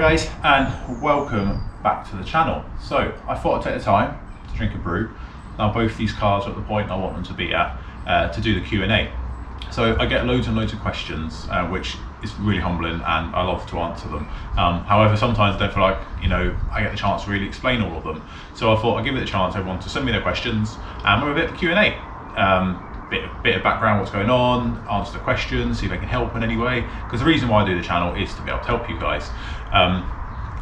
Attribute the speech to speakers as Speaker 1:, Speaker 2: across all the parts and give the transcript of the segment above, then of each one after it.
Speaker 1: guys, and welcome back to the channel. So I thought I'd take the time to drink a brew. Now both these cars are at the point I want them to be at to do the Q&A. So I get loads and loads of questions, which is really humbling, and I love to answer them. However, sometimes I don't feel like, I get the chance to really explain all of them. So I thought I'd give it a chance, everyone, to send me their questions, and we're a bit of a Q&A. Bit of background, what's going on, answer the questions, see if I can help in any way, because the reason why I do the channel is to be able to help you guys.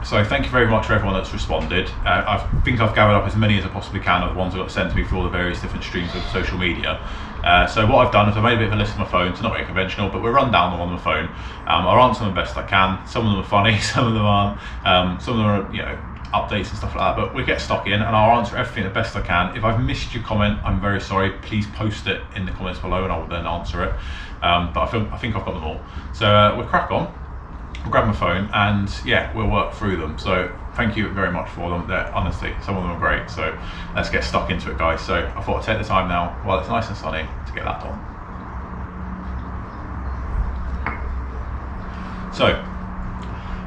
Speaker 1: So thank you very much for everyone that's responded. I think I've gathered up as many as I possibly can of the ones that got sent to me through all the various different streams of social media. So what I've done is I've made a bit of a list on my phone. It's not very conventional, but we'll run down them on my phone. I'll answer them best I can. Some of them are funny, some of them aren't. Some of them are, updates and stuff like that, but we'll get stuck in and I'll answer everything the best I can. If I've missed your comment, I'm very sorry. Please post it in the comments below and I will then answer it. But I think I've got them all. So we'll crack on. I'll grab my phone and yeah, we'll work through them. So thank you very much for them. They're honestly, some of them are great. So let's get stuck into it, guys. So I thought I'd take the time now while it's nice and sunny to get that done. So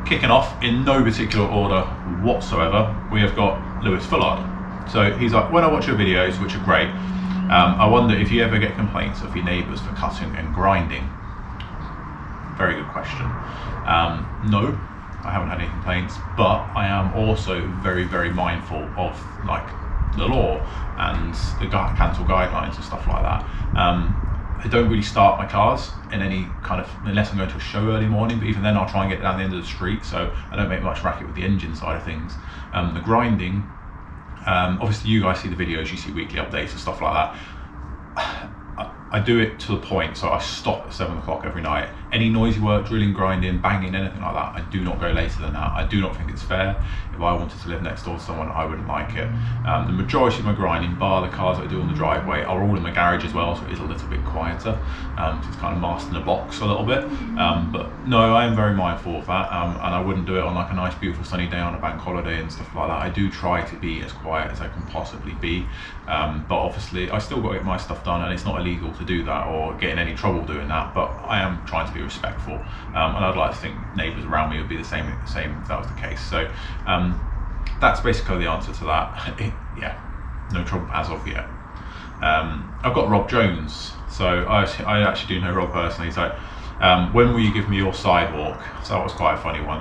Speaker 1: kicking off in no particular order whatsoever, we have got Lewis Fullard. So he's like, when I watch your videos, which are great, I wonder if you ever get complaints of your neighbours for cutting and grinding. Very good question. No, I haven't had any complaints, but I am also very, very mindful of the law and the council guidelines and stuff like that. I don't really start my cars in any kind of, unless I'm going to a show early morning, but even then I'll try and get down the end of the street, so I don't make much racket with the engine side of things. The grinding, obviously you guys see the videos, you see weekly updates and stuff like that. I do it to the point, so I stop at 7 o'clock every night. Any noisy work, drilling, grinding, banging, anything like that, I do not go later than that. I do not think it's fair. If I wanted to live next door to someone, I wouldn't like it. The majority of my grinding, bar the cars that I do on the driveway, are all in my garage as well, so it is a little bit quieter. It's kind of masked in a box a little bit. But no, I am very mindful of that, and I wouldn't do it on like a nice, beautiful sunny day on a bank holiday and stuff like that. I do try to be as quiet as I can possibly be, but obviously I still got to get my stuff done, and it's not illegal to do that or get in any trouble doing that, but I am trying to be respectful, and I'd like to think neighbours around me would be the same if that was the case. So that's basically the answer to that. Yeah, no trouble as of yet. I've got Rob Jones, so I actually do know Rob personally. So when will you give me your sidewalk? So that was quite a funny one.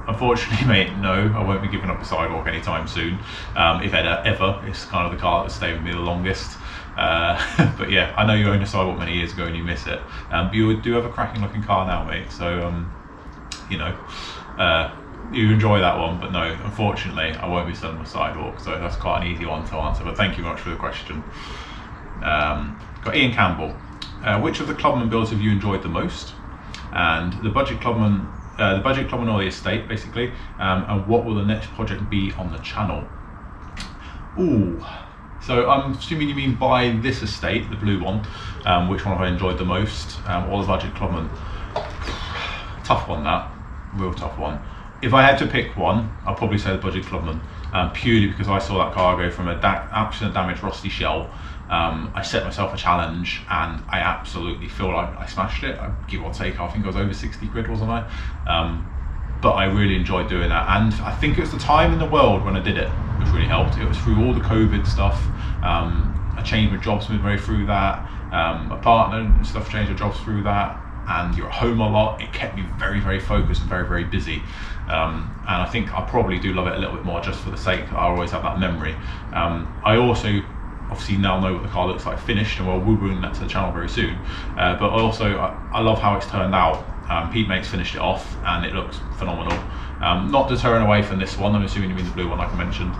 Speaker 1: Unfortunately, mate, no, I won't be giving up the sidewalk anytime soon. If ever, it's kind of the car that's stayed with me the longest. But yeah, I know you owned a sidewalk many years ago and you miss it. But you do have a cracking looking car now, mate. So you enjoy that one, but no, unfortunately, I won't be selling the sidewalk. So that's quite an easy one to answer. But thank you very much for the question. Got Ian Campbell. Which of the Clubman builds have you enjoyed the most? And the budget Clubman or the estate, basically. And what will the next project be on the channel? Ooh. So I'm assuming you mean by this estate, the blue one. Which one have I enjoyed the most? Or the budget Clubman? Tough one, that. Real tough one. If I had to pick one, I'll probably say the budget Clubman. Purely because I saw that car go from an accident damaged rusty shell. I set myself a challenge and I absolutely feel like I smashed it. Give or take, I think I was over 60 quid, wasn't I? But I really enjoyed doing that, and I think it was the time in the world when I did it which really helped. It was through all the COVID stuff. I changed my jobs midway through that. My partner and stuff changed their jobs through that, and you're at home a lot. It kept me very, very focused and very, very busy. And I think I probably do love it a little bit more just for the sake that I always have that memory. I also obviously now know what the car looks like finished, and we'll bring that to the channel very soon. But also I love how it's turned out. Pete Mates finished it off and it looks phenomenal. Not deterring away from this one, I'm assuming you mean the blue one like I mentioned.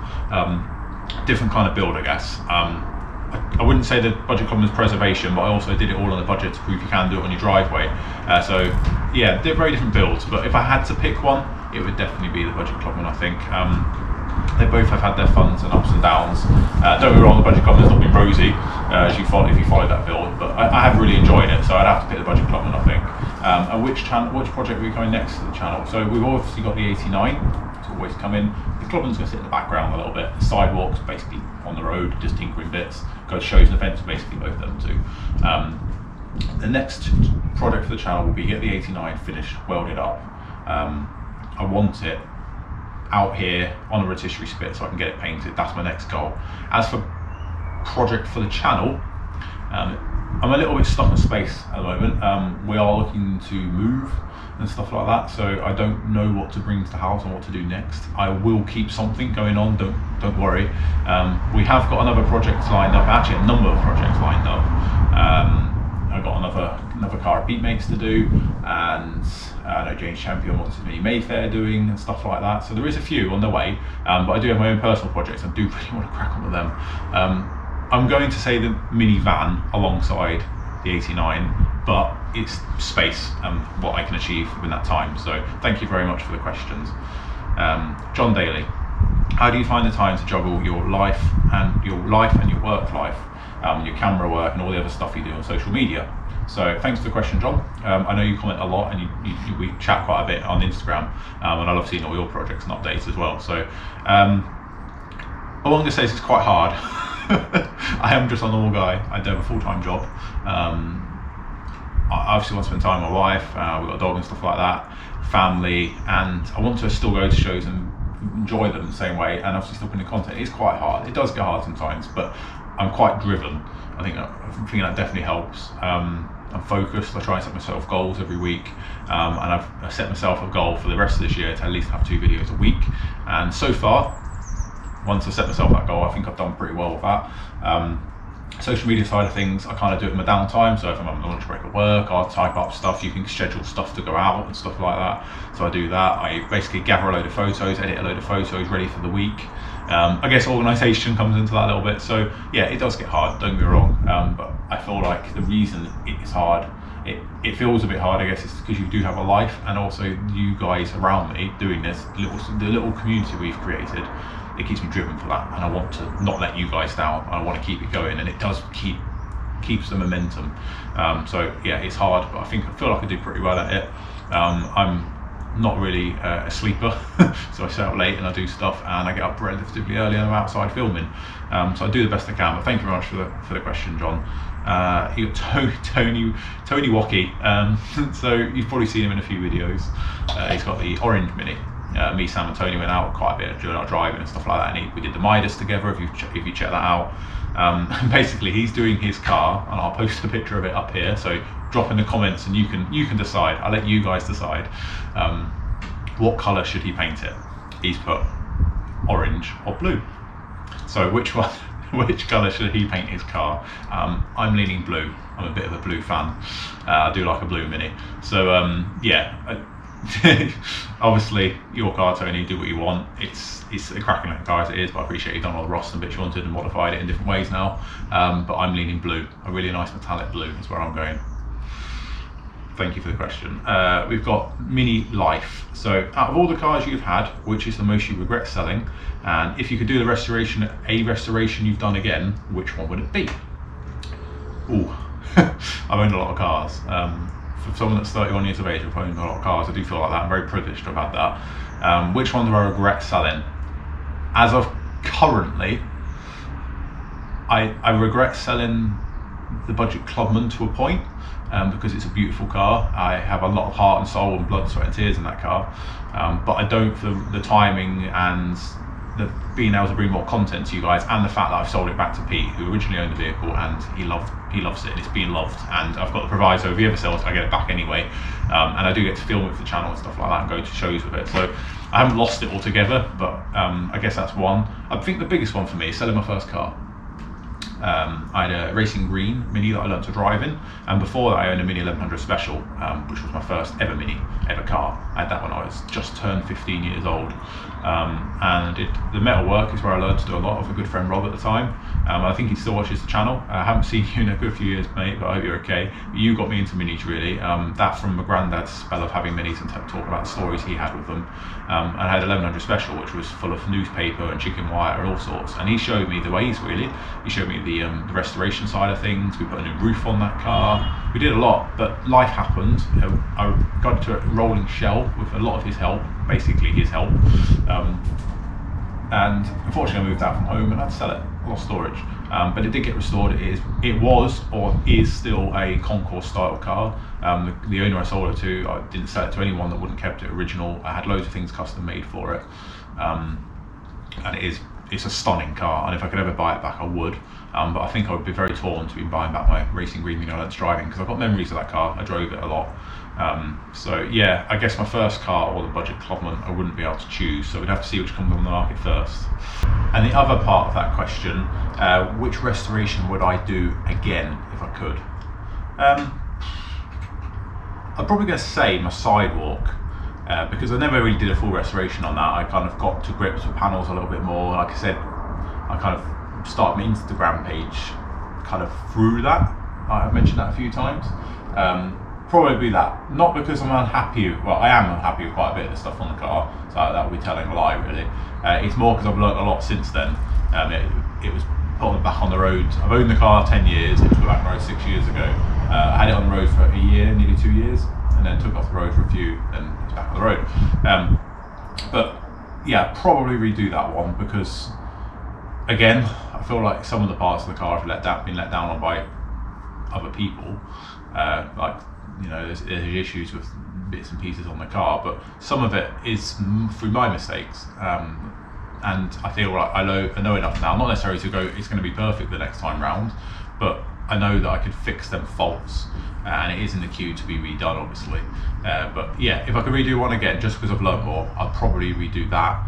Speaker 1: Different kind of build, I guess. I wouldn't say the budget Clubman's preservation, but I also did it all on a budget to prove you can do it on your driveway. So yeah, they're very different builds, but if I had to pick one, it would definitely be the budget Clubman, I think. They both have had their funs and ups and downs. Don't get me wrong, the budget Clubman has not been rosy if you follow that build, but I have really enjoyed it, so I'd have to pick the budget Clubman, I think. And which project are we coming next to the channel? So we've obviously got the 89, it's always come in. The Clubman's going to sit in the background a little bit. The sidewalks basically on the road, just tinkering bits. Go to shows and events, basically both of them too. The next project for the channel will be get the 89 finished, welded up. I want it out here on a rotisserie spit so I can get it painted. That's my next goal. As for project for the channel, I'm a little bit stuck in space at the moment. We are looking to move and stuff like that, so I don't know what to bring to the house and what to do next. I will keep something going on, don't worry. We have got another project lined up, actually a number of projects lined up. I've got another car at Beat Mates to do, and I know James Champion wants his Mini Mayfair doing and stuff like that, so there is a few on the way, but I do have my own personal projects and do really want to crack on with them. I'm going to say the mini van alongside the 89, but it's space and what I can achieve within that time. So thank you very much for the questions. John Daly, how do you find the time to juggle your life and your work life, your camera work and all the other stuff you do on social media? So thanks for the question, John. I know you comment a lot and we chat quite a bit on Instagram, and I love seeing all your projects and updates as well. So along this days it's quite hard. I am just a normal guy. I do have a full-time job. I obviously want to spend time with my wife. We've got a dog and stuff like that, family, and I want to still go to shows and enjoy them the same way, and obviously still putting content. It's quite hard. It does get hard sometimes, but I'm quite driven. I think that definitely helps. I'm focused. I try and set myself goals every week, and I've set myself a goal for the rest of this year to at least have 2 videos a week, and so far, once I set myself that goal, I think I've done pretty well with that. Social media side of things, I kind of do it in my downtime. So if I'm on a lunch break at work, I'll type up stuff. You can schedule stuff to go out and stuff like that. So I do that. I basically gather a load of photos, edit a load of photos ready for the week. I guess organisation comes into that a little bit. So yeah, it does get hard, don't get me wrong. But I feel like the reason it's hard, it feels a bit hard, I guess, it's because you do have a life, and also you guys around me doing this, the little community we've created, it keeps me driven for that, and I want to not let you guys down. I want to keep it going, and it does keeps the momentum. So yeah, it's hard, but I feel like I do pretty well at it. I'm not really a sleeper, so I stay up late and I do stuff, and I get up relatively early and I'm outside filming. So I do the best I can. But thank you very much for the question, John. You got Tony Wacky. So you've probably seen him in a few videos. He's got the orange Mini. Me, Sam and Tony went out quite a bit during our driving and stuff like that, and we did the Midas together, if you check that out. Basically he's doing his car, and I'll post a picture of it up here, so drop in the comments and you can decide. I'll let you guys decide what colour should he paint it. He's put orange or blue, so which colour should he paint his car? I'm leaning blue. I'm a bit of a blue fan. I do like a blue Mini, so yeah. Obviously your car, Tony, do what you want. It's a cracking little car as it is, but I appreciate you've done all the rust and bits you wanted and modified it in different ways now. But I'm leaning blue. A really nice metallic blue is where I'm going. Thank you for the question. We've got Mini Life. So out of all the cars you've had, which is the most you regret selling? And if you could do a restoration you've done again, which one would it be? Ooh, I've owned a lot of cars. For someone that's 31 years of age, I've owned a lot of cars. I do feel like that. I'm very privileged to have had that. Which one do I regret selling? As of currently, I regret selling the budget Clubman to a point, because it's a beautiful car. I have a lot of heart and soul and blood, sweat and tears in that car, but I don't, for the timing and the being able to bring more content to you guys, and the fact that I've sold it back to Pete, who originally owned the vehicle, and he loves it and it's being loved, and I've got the proviso, if he ever sells it, I get it back anyway, and I do get to film it for the channel and stuff like that and go to shows with it, so I haven't lost it altogether, but I guess that's one. I think the biggest one for me is selling my first car. I had a racing green Mini that I learned to drive in, and before that I owned a Mini 1100 Special, which was my first ever Mini, ever car. I had that when I was just turned 15 years old, and the metal work is where I learned to do a lot. Of a good friend Rob at the time, I think he still watches the channel. I haven't seen you in a good few years, mate, but I hope you're okay. You got me into Minis really, that from my granddad's spell of having Minis and talking about the stories he had with them. And I had 1100 Special, which was full of newspaper and chicken wire and all sorts, and he showed me the ways really. He showed me the restoration side of things. We put a new roof on that car. We did a lot, but life happened. I got to a rolling shell with a lot of his help, basically his help, and unfortunately I moved out from home and I had to sell it. I lost storage, but it did get restored. It was or is still a concours style car. The owner I sold it to, I didn't sell it to anyone that wouldn't kept it original. I had loads of things custom made for it. and it's a stunning car, and if I could ever buy it back I would, but I think I would be very torn to be buying back my racing green mini I learnt driving, because I've got memories of that car. I drove it a lot. So yeah, I guess my first car or the budget Clubman I wouldn't be able to choose, so we'd have to see which comes on the market first. And the other part of that question, which restoration would I do again if I could? I'm probably going to say my sidewalk, because I never really did a full restoration on that. I kind of got to grips with panels a little bit more. Like I said, I kind of started my Instagram page kind of through that. I've mentioned that a few times. Probably that. Not because I'm unhappy, well, I am unhappy with quite a bit of the stuff on the car, so that would be telling a lie really. It's more because I've learnt a lot since then. It was put back on the road. I've owned the car 10 years, it was put back on the road 6 years ago. I had it on the road for a year, nearly 2 years, and then took off the road for a few, then it's back on the road. But yeah, probably redo that one, because again, I feel like some of the parts of the car have been let down on by other people. Like, you know, there's issues with bits and pieces on the car, but some of it is through my mistakes. And I feel like I know enough now, not necessarily to go, it's going to be perfect the next time round, but I know that I could fix them faults, and it is in the queue to be redone, obviously. But yeah, if I could redo one again, just because I've learned more, I'd probably redo that.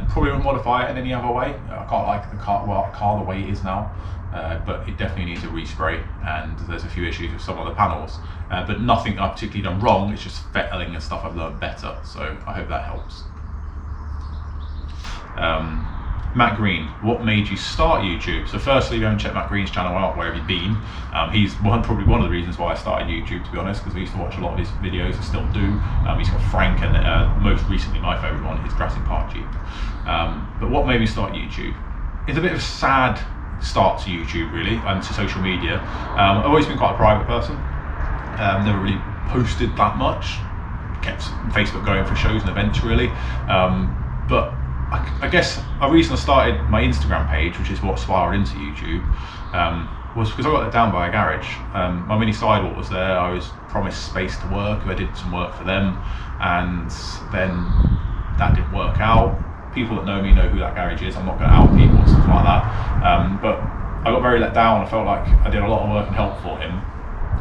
Speaker 1: Probably wouldn't modify it in any other way. I can't like the car the way it is now, but it definitely needs a respray, and there's a few issues with some of the panels. But nothing I've particularly done wrong, it's just fettling and stuff I've learned better, so I hope that helps. Matt Green, what made you start YouTube? So firstly, go and check Matt Green's channel out, where have you been? He's probably one of the reasons why I started YouTube, to be honest, because I used to watch a lot of his videos, I still do. He's got Frank, and most recently my favourite one is Grassing Park Jeep. But what made me start YouTube? It's a bit of a sad start to YouTube really, and to social media. I've always been quite a private person, never really posted that much, kept Facebook going for shows and events really, but I guess a reason I started my Instagram page, which is what spiraled into YouTube, was because I got let down by a garage. My mini sidewalk was there, I was promised space to work, I did some work for them, and then that didn't work out. People that know me know who that garage is, I'm not going to out people and stuff like that, but I got very let down. I felt like I did a lot of work and help for him,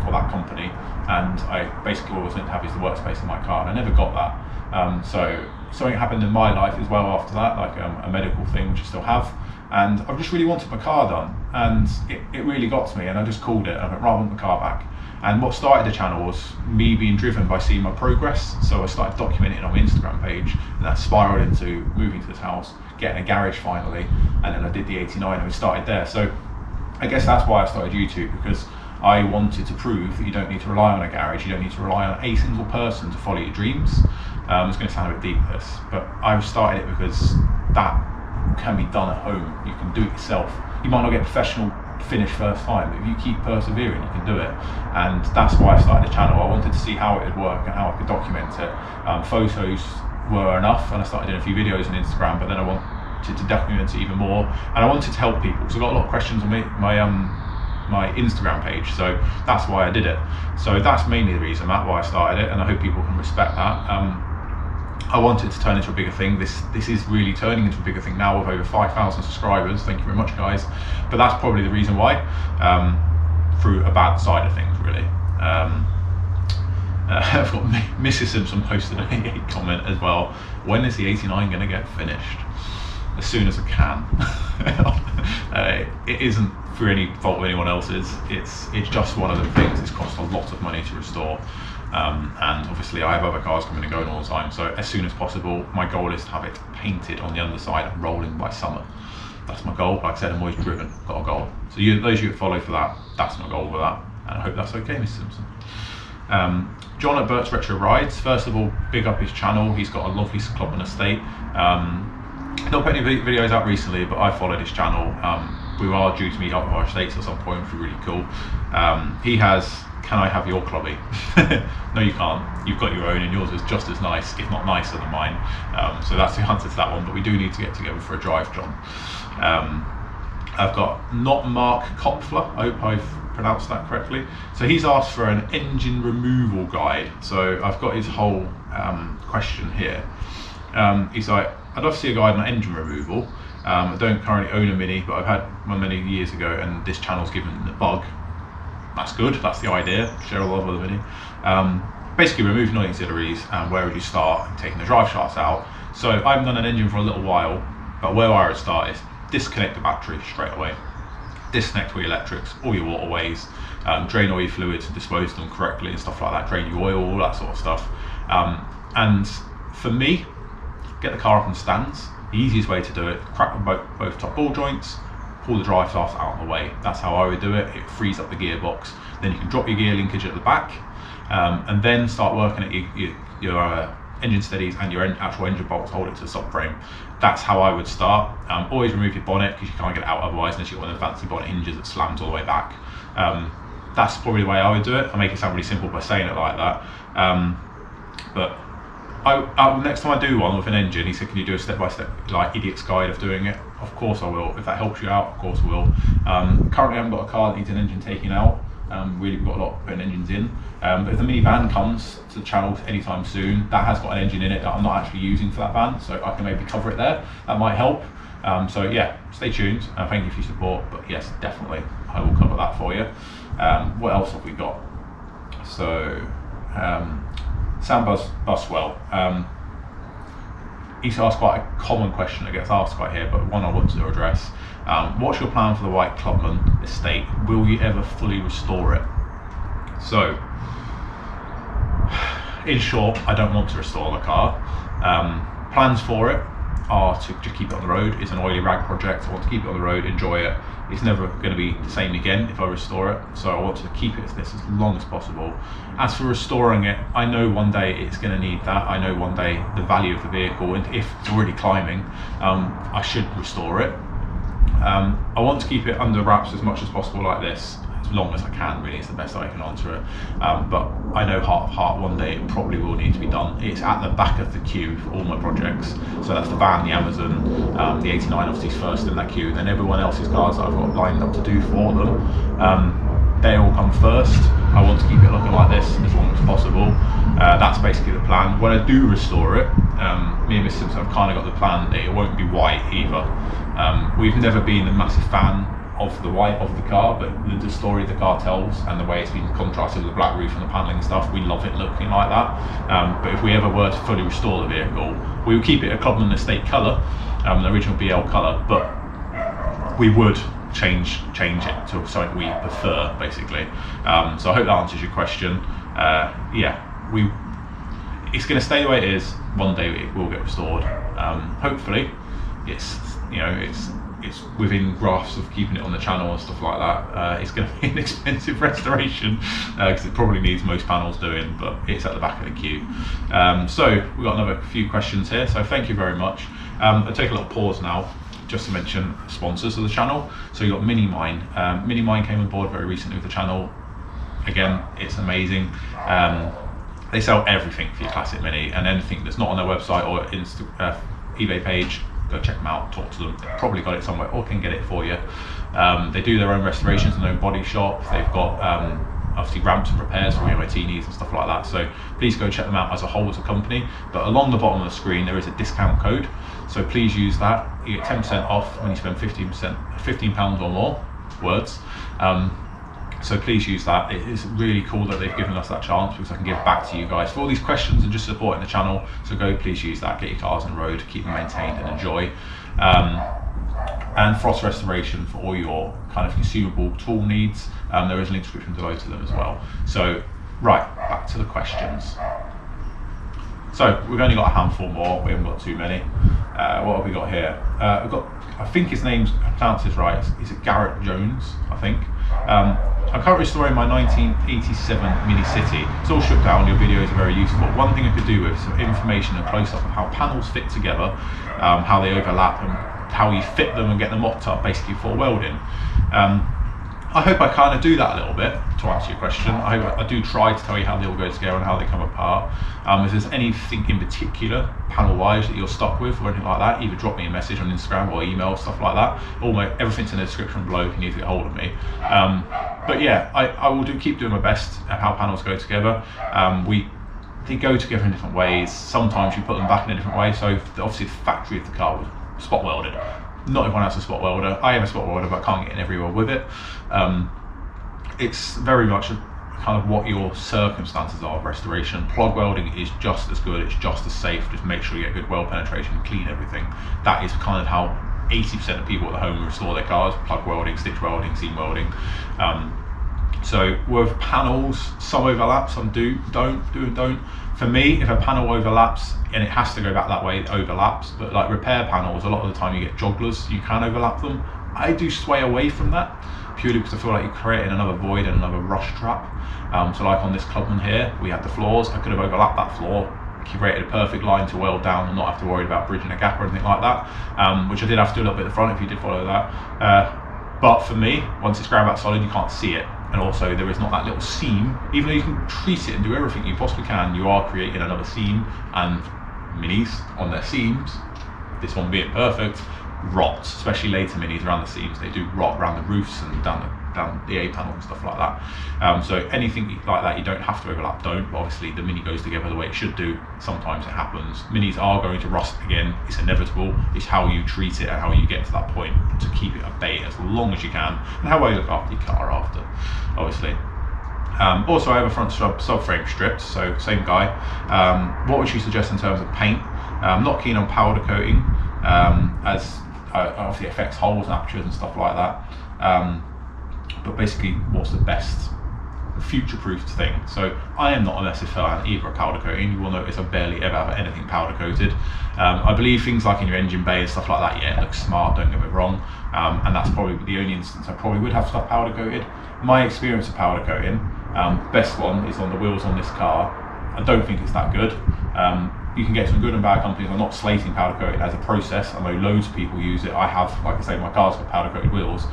Speaker 1: for that company, and I basically always meant to have is the workspace in my car, and I never got that. So something happened in my life as well after that, like a medical thing, which I still have, and I just really wanted my car done, and it really got to me, and I just called it, and I went, right, I want my car back. And what started the channel was me being driven by seeing my progress, so I started documenting it on my Instagram page, and that spiraled into moving to this house, getting a garage finally, and then I did the 89 and we started there. So I guess that's why I started YouTube, because I wanted to prove that you don't need to rely on a garage, you don't need to rely on a single person to follow your dreams. It's going to sound a bit deep this, but I've started it because that can be done at home. You can do it yourself. You might not get professional finish first time, but if you keep persevering, you can do it. And that's why I started the channel. I wanted to see how it would work and how I could document it. Photos were enough, and I started doing a few videos on Instagram, but then I wanted to document it even more, and I wanted to help people. So I got a lot of questions on my Instagram page, so that's why I did it. So that's mainly the reason, Matt, why I started it, and I hope people can respect that. I wanted to turn into a bigger thing. This is really turning into a bigger thing now with over 5,000 subscribers. Thank you very much, guys. But that's probably the reason why, through a bad side of things, really. I've got Mrs. Simpson posted a comment as well. When is the 89 going to get finished? As soon as I can. It isn't through any fault of anyone else's. It's just one of the things. It's cost a lot of money to restore. And obviously I have other cars coming and going all the time, so as soon as possible, my goal is to have it painted on the underside and rolling by summer. That's my goal. Like I said, I'm always driven, got a goal. So those of you that follow for that, that's my goal with that, and I hope that's okay, Mr. Simpson. John at Bert's Retro Rides, first of all, big up his channel. He's got a lovely Clubman estate. Not put any videos out recently, but I followed his channel. We are due to meet up with our estates at some point, which would be really cool. He has, can I have your clubby? No, you can't. You've got your own, and yours is just as nice, if not nicer than mine. So that's the answer to that one, but we do need to get together for a drive, John. I've got not Mark Kopfler, I hope I've pronounced that correctly. So he's asked for an engine removal guide. So I've got his whole question here. He's like, I'd love to see a guide on engine removal. I don't currently own a Mini, but I've had one many years ago, and this channel's given the bug. That's good, that's the idea, share a lot with the Mini. Basically removing all auxiliaries, and where would you start, and taking the drive shafts out. So I haven't done an engine for a little while, but where I would start is disconnect the battery straight away. Disconnect all your electrics, all your waterways, drain all your fluids and dispose of them correctly and stuff like that, drain your oil, all that sort of stuff. And for me, get the car up on stands. The easiest way to do it, crack both top ball joints, pull the drive shafts out of the way. That's how I would do it. It frees up the gearbox. Then you can drop your gear linkage at the back, and then start working at your engine steadies and your actual engine bolts, hold it to the subframe. That's how I would start. Always remove your bonnet, because you can't get it out otherwise unless you've got one of the fancy bonnet hinges that slams all the way back. That's probably the way I would do it. I make it sound really simple by saying it like that. But next time I do one with an engine, he said, can you do a step-by-step like idiot's guide of doing it? Of course I will. If that helps you out, of course I will. Currently I haven't got a car that needs an engine taken out. Really, we've got a lot of putting engines in. But if the minivan comes to the channel anytime soon, that has got an engine in it that I'm not actually using for that van, so I can maybe cover it there. That might help. So yeah, stay tuned. Thank you for your support. But yes, definitely, I will cover that for you. What else have we got? So, Sam Buswell. He's asked quite a common question that gets asked quite here, but one I want to address. What's your plan for the white Clubman estate? Will you ever fully restore it? So, in short, I don't want to restore the car. Plans for it are to just keep it on the road. It's an oily rag project. I want to keep it on the road, enjoy it. It's never going to be the same again if I restore it, so I want to keep it as this as long as possible. As for restoring it, I know one day it's going to need that. I know one day the value of the vehicle, and if it's already climbing, I should restore it. I want to keep it under wraps as much as possible like this, as long as I can, really. It's the best I can answer it. But I know heart of heart one day it probably will need to be done. It's at the back of the queue for all my projects. So that's the van, the Amazon, the 89 obviously is first in that queue, and then everyone else's cars that I've got lined up to do for them. They all come first. I want to keep it looking like this as long as possible. That's basically the plan. When I do restore it, me and Miss Simpson have kind of got the plan that it won't be white either. We've never been a massive fan of the white of the car, but the story the car tells and the way it's been contrasted with the black roof and the paneling and stuff, we love it looking like that. But if we ever were to fully restore the vehicle, we would keep it a Clubman estate colour, the original BL colour, but we would change it to something we prefer, basically. So I hope that answers your question. Yeah, it's going to stay the way it is. One day it will get restored. Hopefully, it's within grasp of keeping it on the channel and stuff like that. It's going to be an expensive restoration because it probably needs most panels doing, but it's at the back of the queue. So we've got another few questions here, so thank you very much. I'll take a little pause now just to mention sponsors of the channel. So you've got Minimine. Minimine came on board very recently with the channel. Again, it's amazing. They sell everything for your Classic Mini, and anything that's not on their website or eBay page, go check them out, talk to them. They've probably got it somewhere or can get it for you. They do their own restorations and their own body shop. They've got obviously ramps and repairs for your MOT needs and stuff like that. So please go check them out as a whole as a company. But along the bottom of the screen there is a discount code. So please use that. You get 10% off when you spend £15 or more words. So please use that. It is really cool that they've given us that chance, because I can give back to you guys for all these questions and just supporting the channel. So go, please use that. Get your cars on the road, keep them maintained and enjoy. And frost restoration for all your kind of consumable tool needs. There is a link description below to them as well. So right, back to the questions. So we've only got a handful more. We haven't got too many. What have we got here? We've got, I think his name's pronounced this right. Is it Garrett Jones? I think. I'm currently restoring my 1987 Mini City. It's all stripped down. Your videos are very useful. One thing I could do with some information and close-up of how panels fit together, how they overlap, and how you fit them and get them mocked up, basically for welding. I hope I kind of do that a little bit to answer your question. I do try to tell you how they all go together and how they come apart. If there's anything in particular, panel-wise, that you're stuck with or anything like that, either drop me a message on Instagram or email, stuff like that. Everything's in the description below if you need to get hold of me. But yeah, I will keep doing my best at how panels go together. they go together in different ways. Sometimes you put them back in a different way. So obviously the factory of the car was spot welded. Not everyone has a spot welder. I have a spot welder, but I can't get in everywhere with it. It's very much kind of what your circumstances are of restoration. Plug welding is just as good, it's just as safe. Just make sure you get good weld penetration, clean everything. That is kind of how 80% of people at the home restore their cars: plug welding, stitch welding, seam welding. So with panels, some overlap, some do and don't. For me, if a panel overlaps, and it has to go back that way, it overlaps. But like repair panels, a lot of the time you get jogglers, you can overlap them. I do sway away from that, purely because I feel like you're creating another void and another rust trap. So like on this Clubman here, we had the floors. I could have overlapped that floor, created a perfect line to weld down and not have to worry about bridging a gap or anything like that, which I did have to do a little bit at the front if you did follow that. But for me, once it's ground back solid, you can't see it. And also there is not that little seam. Even though you can treat it and do everything you possibly can, you are creating another seam, and minis on their seams, this one being perfect, rots, especially later minis around the seams. They do rot around the roofs and down the A panel and stuff like that. So anything like that you don't have to overlap, don't. But obviously the mini goes together the way it should do. Sometimes it happens. Minis are going to rust again. It's inevitable. It's how you treat it and how you get to that point to keep it at bay as long as you can, and how well you look after your car after, obviously. Also, I have a front subframe stripped, so same guy. What would you suggest in terms of paint? I'm not keen on powder coating, as obviously it affects holes and apertures and stuff like that. But basically, what's the best future-proofed thing? So I am not a massive fan either of powder coating. You will notice I barely ever have anything powder coated. I believe things like in your engine bay and stuff like that, yeah, it looks smart, don't get me wrong. And that's probably the only instance I probably would have stuff powder coated. My experience of powder coating, best one is on the wheels on this car. I don't think it's that good. You can get some good and bad companies. I'm not slating powder coating as a process. I know loads of people use it. I have, like I say, my car's got powder coated wheels.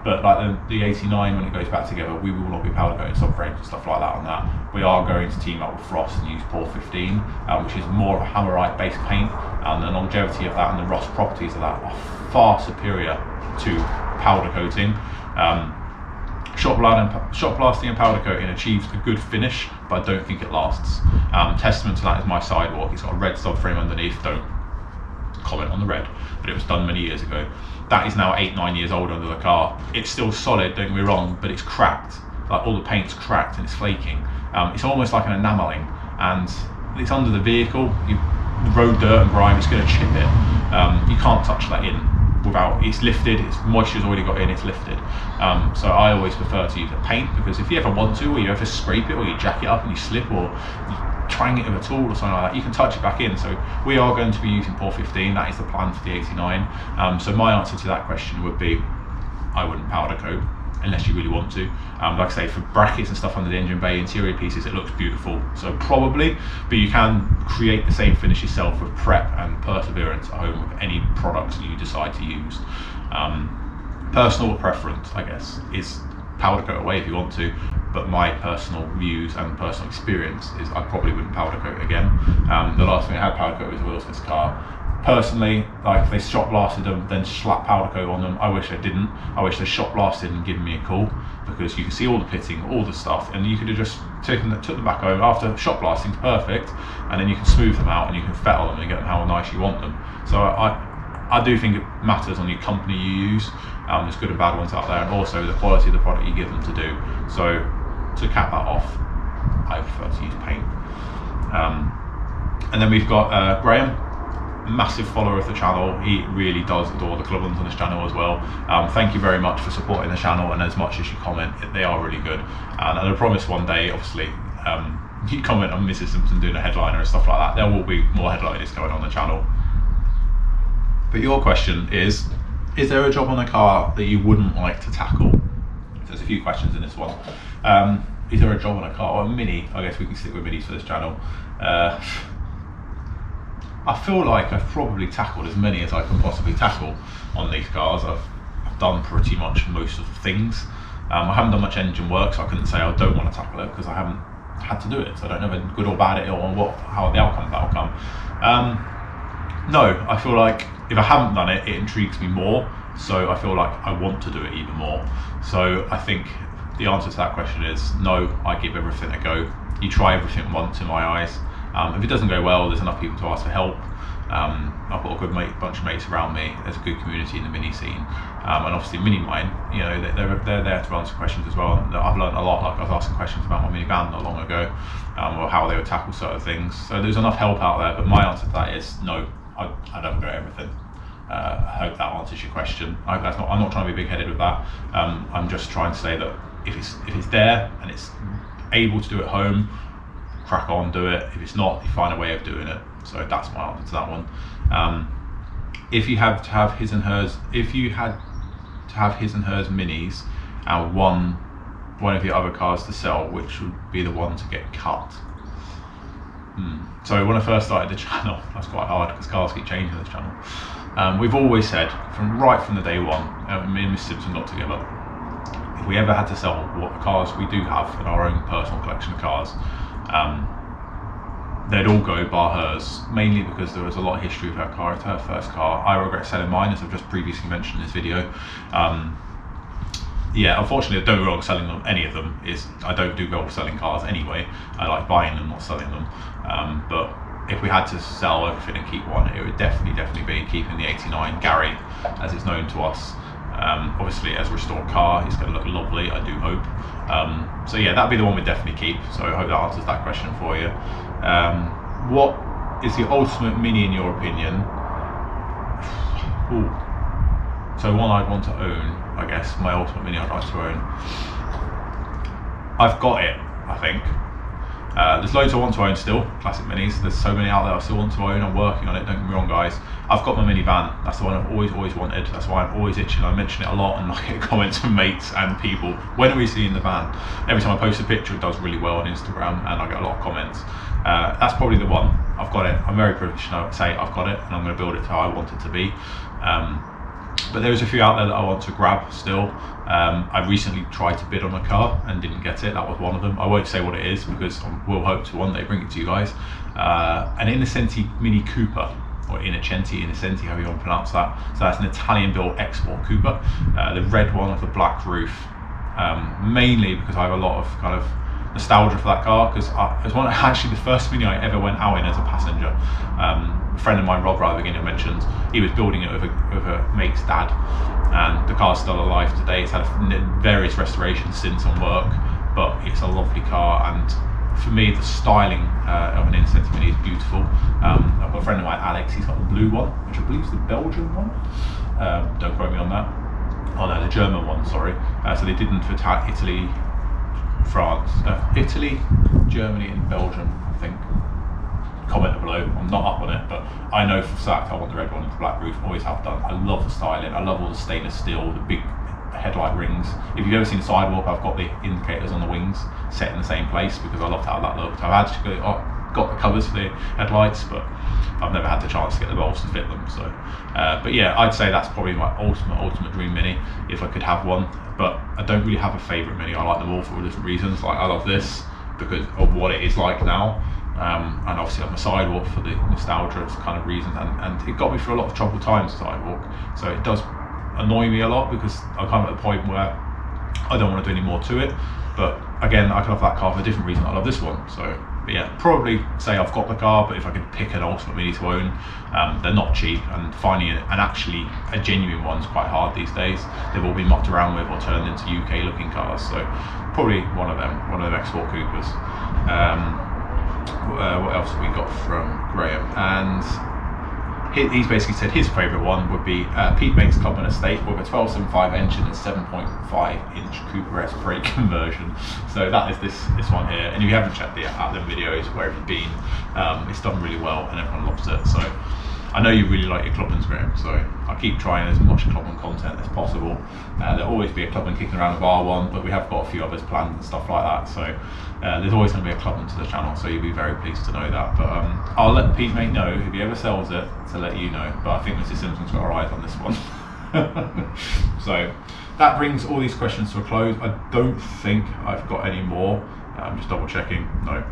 Speaker 1: But like the 89, when it goes back together, we will not be powder coating subframes and stuff like that on that. We are going to team up with Frost and use Por 15, which is more of a hammerite based paint, and the longevity of that and the rust properties of that are far superior to powder coating. Shot blasting and powder coating achieves a good finish, but I don't think it lasts. Testament to that is my sidewalk. It's got a red subframe underneath. Don't comment on the red, but it was done many years ago. That is now 8-9 years old under the car. It's still solid, don't get me wrong, but it's cracked. Like all the paint's cracked and it's flaking. It's almost like an enameling, and it's under the vehicle. The road dirt and grime, it's going to chip it. You can't touch that in without, it's lifted, its moisture's already got in, it's lifted. So I always prefer to use a paint, because if you ever want to, or you ever scrape it, or you jack it up and you slip, or you twang it with a tool or something like that, you can touch it back in. So we are going to be using Por 15, that is the plan for the 89. So my answer to that question would be, I wouldn't powder coat unless you really want to. Like I say, for brackets and stuff under the engine bay, interior pieces, it looks beautiful, so probably, but you can create the same finish yourself with prep and perseverance at home with any products you decide to use. Personal preference, I guess, is powder coat away if you want to, but my personal views and personal experience is I probably wouldn't powder coat again. The last thing I had powder coat was the wheels of this car. Personally, like if they shot blasted them, then slap powder coat on them. I wish I didn't. I wish they shot blasted and given me a call, because you can see all the pitting, all the stuff, and you could have just took them back home after shot blasting, perfect, and then you can smooth them out and you can fettle them and get them how nice you want them. So I do think it matters on your company you use. There's good and bad ones out there, and also the quality of the product you give them to do. So to cap that off, I prefer to use paint. And then we've got Graham, massive follower of the channel. He really does adore the Clubmans on this channel as well. Thank you very much for supporting the channel, and as much as you comment, they are really good. And I promise one day, obviously, you comment on Mrs. Simpson doing a headliner and stuff like that, there will be more headliners going on the channel. But your question is there a job on a car that you wouldn't like to tackle? There's a few questions in this one. Is there a job on a car, or a Mini? I guess we can stick with Minis for this channel. I feel like I've probably tackled as many as I can possibly tackle on these cars. I've done pretty much most of the things. I haven't done much engine work, so I couldn't say I don't want to tackle it, because I haven't had to do it, so I don't know if good or bad it, or how the outcome of that will come. No, I feel like if I haven't done it, it intrigues me more, so I feel like I want to do it even more. So I think the answer to that question is no, I give everything a go. You try everything once in my eyes, If it doesn't go well, there's enough people to ask for help. I've got a good bunch of mates around me. There's a good community in the mini scene, and obviously Minimine, you know, they're there to answer questions as well. And I've learned a lot. Like I was asking questions about my minivan not long ago, or how they would tackle certain things. So there's enough help out there. But my answer to that is no. I don't go everything. I hope that answers your question. I'm not trying to be big-headed with that. I'm just trying to say that if it's there and it's able to do at home, crack on, do it. If it's not, you find a way of doing it. So that's my answer to that one. If you had to have his and hers minis and one of the other cars to sell, which would be the one to get cut? So when I first started the channel, that's quite hard because cars keep changing this channel. We've always said right from the day one, me and Miss Simpson got together, if we ever had to sell what cars we do have in our own personal collection of cars, they'd all go bar hers, mainly because there was a lot of history of her car. It's her first car. I regret selling mine, as I've just previously mentioned in this video. Yeah, unfortunately I don't go wrong selling them, any of them. I don't do well selling cars anyway. I like buying them, not selling them. But if we had to sell everything and keep one, it would definitely be keeping the 89 Gary, as it's known to us. Obviously as a restored car, it's going to look lovely, I do hope. So yeah, that'd be the one we'd definitely keep. So I hope that answers that question for you. What is the ultimate mini in your opinion? Ooh. So one I'd want to own, I guess, my ultimate mini I'd like to own. I've got it, I think. There's loads I want to own still, classic minis. There's so many out there I still want to own. I'm working on it, don't get me wrong guys. I've got my minivan, that's the one I've always wanted. That's why I'm always itching. I mention it a lot and I get comments from mates and people. When are we seeing the van? Every time I post a picture it does really well on Instagram and I get a lot of comments. That's probably the one. I've got it. I'm very privileged to say I've got it and I'm going to build it to how I want it to be. But there's a few out there that I want to grab still. I recently tried to bid on a car and didn't get it. That was one of them. I won't say what it is because I will hope to one day bring it to you guys. An Innocenti Mini Cooper, or Innocenti, however you want to pronounce that. So that's an Italian-built export Cooper, the red one with the black roof. Mainly because I have a lot of kind of nostalgia for that car, because it was actually the first Mini I ever went out in as a passenger. A friend of mine, Rob, right at the beginning, mentioned he was building it with a mate's dad, and the car's still alive today. It's had various restorations since on work, but it's a lovely car, and for me the styling of an Innocenti Mini is beautiful. I've got a friend of mine, Alex, he's got the blue one, which I believe is the Belgian one. Don't quote me on that. Oh no, the German one, sorry. So they didn't for Italy, France, Italy, Germany and Belgium, I think. Comment below, I'm not up on it, but I know for a fact I want the red one with the black roof, always have done. I love the styling, I love all the stainless steel, the big headlight rings. If you've ever seen the sidewalk, I've got the indicators on the wings set in the same place because I love how that looks. I've actually got the covers for the headlights, but I've never had the chance to get the bolts to fit them. So, but yeah, I'd say that's probably my ultimate dream Mini if I could have one. But I don't really have a favourite Mini. I like them all for different reasons. Like I love this because of what it is like now, and obviously on the sidewalk for the nostalgia kind of reasons. And it got me through a lot of troubled times, the sidewalk. So it does annoy me a lot because I'm kind of at the point where I don't want to do any more to it. But again, I can love that car for a different reason. I love this one. So. But yeah, probably say I've got the car, but if I could pick an ultimate Mini to own, they're not cheap, and finding actually a genuine one's quite hard these days. They've all been mucked around with or turned into UK looking cars, so probably one of them export Coopers. What else have we got from Graham? And he's basically said his favourite one would be Pete makes Clubman estate with a 1275 engine and 7.5-inch Cooper S brake conversion. So that is this one here. And if you haven't checked out the videos where it's been, it's done really well and everyone loves it. So I know you really like your Clubmans, Graham, so I'll keep trying as much Clubman content as possible. There'll always be a Clubman kicking around with R1, but we have got a few others planned and stuff like that. So there's always going to be a Clubman to the channel, so you'll be very pleased to know that. But I'll let Pete mate know if he ever sells it to let you know. But I think Mrs. Simpson's got her eyes on this one. So that brings all these questions to a close. I don't think I've got any more. I'm just double checking. No.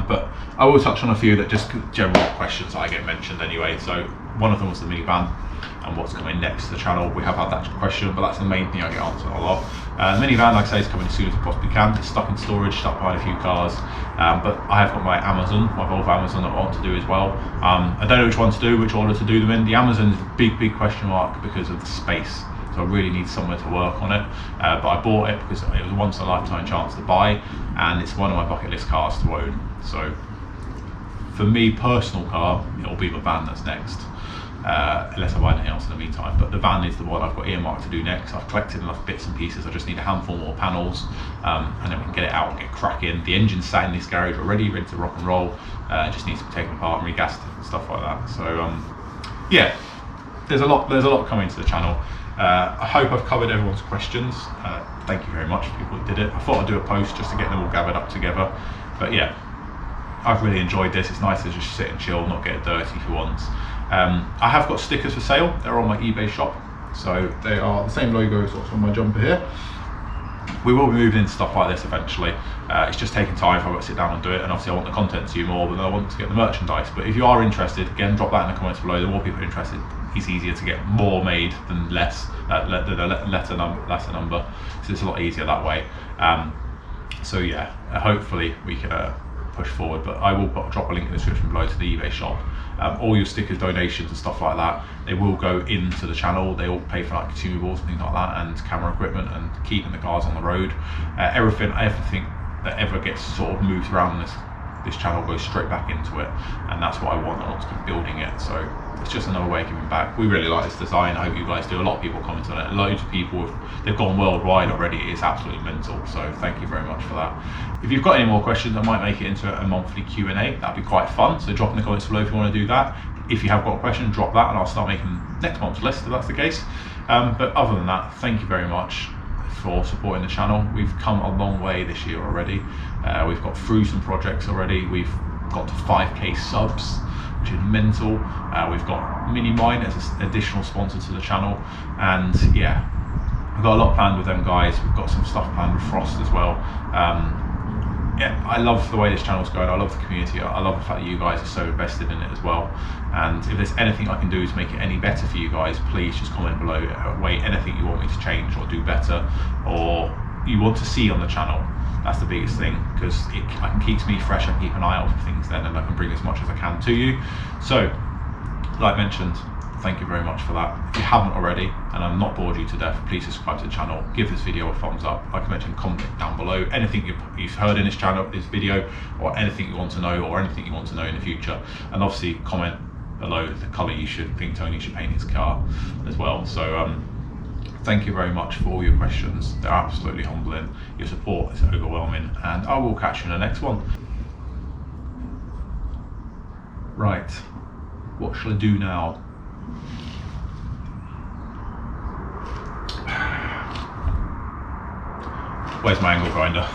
Speaker 1: But I will touch on a few that just general questions that I get mentioned anyway. So one of them was the minivan and what's coming next to the channel. We have had that question, but that's the main thing I get answered a lot. The minivan, like I say, is coming as soon as it possibly can. It's stuck in storage, stuck behind a few cars, but I have got my Amazon, my Volvo Amazon that I want to do as well. I don't know which one to do, which order to do them in. The Amazon is a big question mark because of the space. So I really need somewhere to work on it, but I bought it because it was a once in a lifetime chance to buy, and it's one of my bucket list cars to own. So for me, personal car, it'll be the van that's next, unless I buy anything else in the meantime. But the van is the one I've got earmarked to do next. I've collected enough bits and pieces. I just need a handful more panels, and then we can get it out and get cracking. The engine's sat in this garage already, ready to rock and roll. It just needs to be taken apart and regassed and stuff like that. So yeah, there's a lot coming to the channel. I hope I've covered everyone's questions. Thank you very much for people that did it. I thought I'd do a post just to get them all gathered up together. But yeah, I've really enjoyed this. It's nice to just sit and chill, not get dirty for once. I have got stickers for sale. They're on my eBay shop. So they are the same logo as what's on my jumper here. We will be moving into stuff like this eventually. It's just taking time if I've got to sit down and do it, and obviously I want the content to you more than I want to get the merchandise. But if you are interested, again, drop that in the comments below. The more people are interested, it's easier to get more made than less, lesser number. So it's a lot easier that way. So yeah, hopefully we can push forward, but I will drop a link in the description below to the eBay shop. All your stickers, donations and stuff like that, they will go into the channel. They all pay for like consumables and things like that, and camera equipment and keeping the cars on the road. Everything that ever gets sort of moved around this channel goes straight back into it, and that's what I want. I want to keep building it, so it's just another way of giving back. We really like this design. I hope you guys do. A lot of people comment on it. Loads of people, they've gone worldwide already. It's absolutely mental, so thank you very much for that. If you've got any more questions, I might make it into a monthly Q&A. That'd be quite fun, so drop in the comments below if you want to do that. If you have got a question, drop that and I'll start making next month's list if that's the case. But other than that, thank you very much for supporting the channel. We've come a long way this year already. We've got through some projects already. We've got to 5k subs, which is mental. We've got Minimine as an additional sponsor to the channel, and yeah, we've got a lot planned with them guys. We've got some stuff planned with Frost as well. Yeah, I love the way this channel's going. I love the community. I love the fact that you guys are so invested in it as well. And if there's anything I can do to make it any better for you guys, please just comment below. Anything you want me to change or do better, or you want to see on the channel. That's the biggest thing, because it keeps me fresh. I can keep an eye out for things then, and I can bring as much as I can to you. So, like mentioned, thank you very much for that. If you haven't already, and I've not bored you to death, please subscribe to the channel, give this video a thumbs up. Like I mentioned, comment down below anything you've heard in this channel, this video, or anything you want to know, or anything you want to know in the future. And obviously comment below the colour you think Tony should paint his car as well. So thank you very much for all your questions. They're absolutely humbling. Your support is overwhelming, and I will catch you in the next one. Right, what shall I do now? Where's my angle grinder?